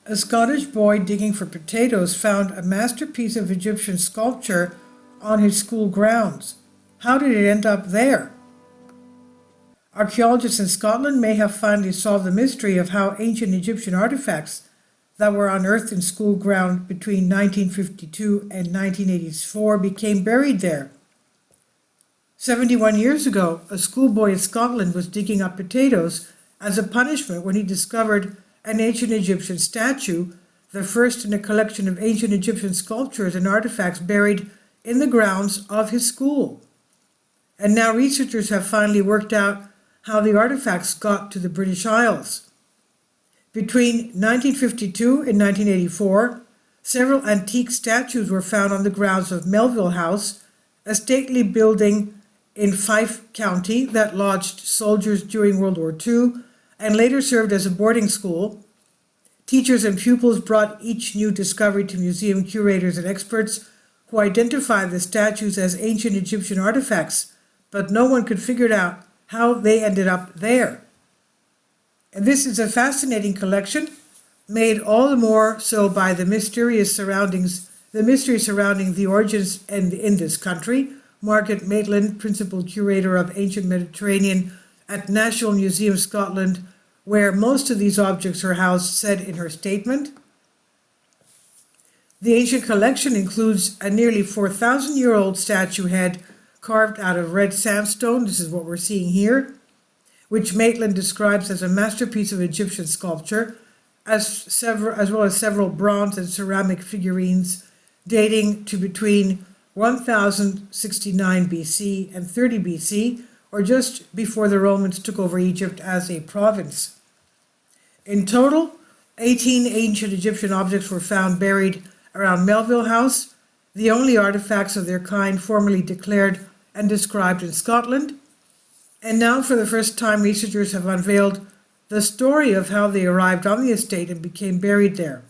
A Scottish boy digging for potatoes found a masterpiece of Egyptian sculpture on his school grounds. How did it end up there? Archaeologists in Scotland may have finally solved the mystery of how ancient Egyptian artifacts that were unearthed in school ground between 1952 and 1984 became buried there. 71 years ago, a schoolboy in Scotland was digging up potatoes as a punishment when he discovered an ancient Egyptian statue, the first in a collection of ancient Egyptian sculptures and artifacts buried in the grounds of his school. And now researchers have finally worked out how the artifacts got to the British Isles. Between 1952 and 1984, several antique statues were found on the grounds of Melville House, a stately building in Fife County that lodged soldiers during World War II and later served as a boarding school. Teachers and pupils brought each new discovery to museum curators and experts who identified the statues as ancient Egyptian artifacts, but no one could figure out how they ended up there. And this is a fascinating collection, made all the more so by the mystery surrounding the origins in this country. Margaret Maitland, Principal Curator of Ancient Mediterranean at National Museum Scotland, where most of these objects are housed, said in her statement, "The ancient collection includes a nearly 4,000-year-old statue head carved out of red sandstone," this is what we're seeing here, which Maitland describes as a masterpiece of Egyptian sculpture, as well as several bronze and ceramic figurines dating to between 1069 BC and 30 BC, or just before the Romans took over Egypt as a province. In total, 18 ancient Egyptian objects were found buried around Melville House, the only artifacts of their kind formally declared and described in Scotland. And now, for the first time, researchers have unveiled the story of how they arrived on the estate and became buried there.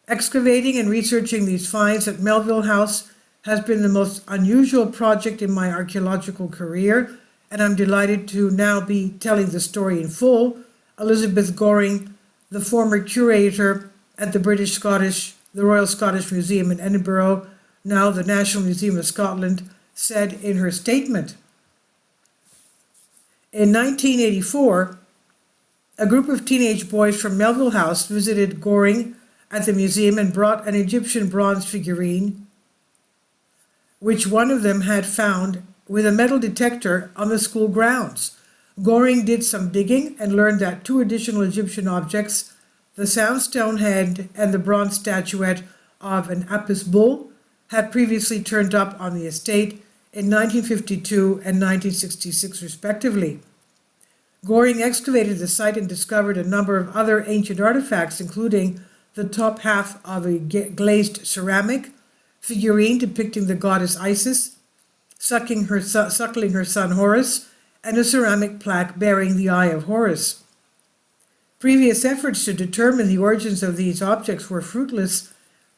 Excavating and researching these finds at Melville House has been the most unusual project in my archaeological career, and I'm delighted to now be telling the story in full. Elizabeth Goring, the former curator at the Royal Scottish Museum in Edinburgh, now the National Museum of Scotland, said in her statement. In 1984, a group of teenage boys from Melville House visited Goring at the museum and brought an Egyptian bronze figurine, which one of them had found with a metal detector on the school grounds. Goring did some digging and learned that two additional Egyptian objects, the sandstone head and the bronze statuette of an Apis bull, had previously turned up on the estate in 1952 and 1966 respectively. Goring excavated the site and discovered a number of other ancient artifacts, including the top half of a glazed ceramic figurine depicting the goddess Isis suckling her son Horus, and a ceramic plaque bearing the Eye of Horus. Previous efforts to determine the origins of these objects were fruitless,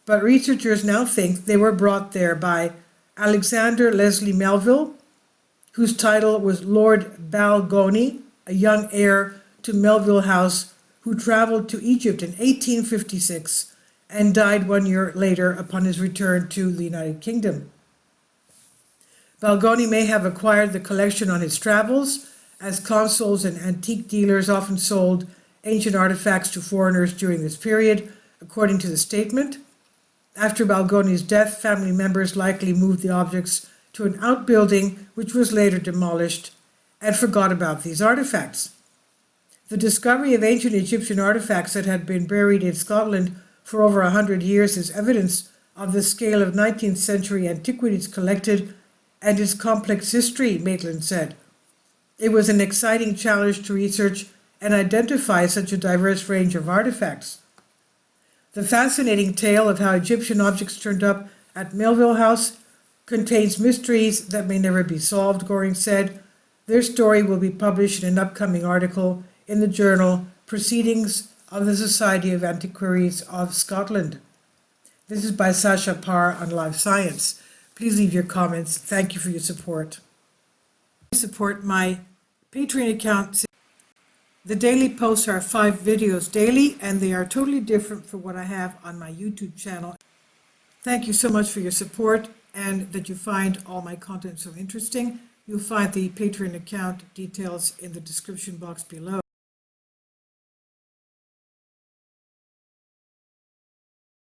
but researchers now think they were brought there by Alexander Leslie Melville, whose title was Lord Balgony, a young heir to Melville House who traveled to Egypt in 1856 and died 1 year later upon his return to the United Kingdom. Balgony may have acquired the collection on his travels, as consuls and antique dealers often sold ancient artifacts to foreigners during this period, according to the statement. After Balgony's death, family members likely moved the objects to an outbuilding, which was later demolished, and forgot about these artifacts. The discovery of ancient Egyptian artifacts that had been buried in Scotland for over 100 years is evidence of the scale of 19th century antiquities collected and its complex history, Maitland said. It was an exciting challenge to research and identify such a diverse range of artifacts. The fascinating tale of how Egyptian objects turned up at Melville House contains mysteries that may never be solved, Goring said. Their story will be published in an upcoming article in the journal Proceedings of the Society of Antiquaries of Scotland. This is by Sasha Parr on Live Science. Please leave your comments. Thank you for your support. Support my Patreon account. The daily posts are 5 videos daily, and they are totally different from what I have on my YouTube channel. Thank you so much for your support and that you find all my content so interesting. You'll find the Patreon account details in the description box below.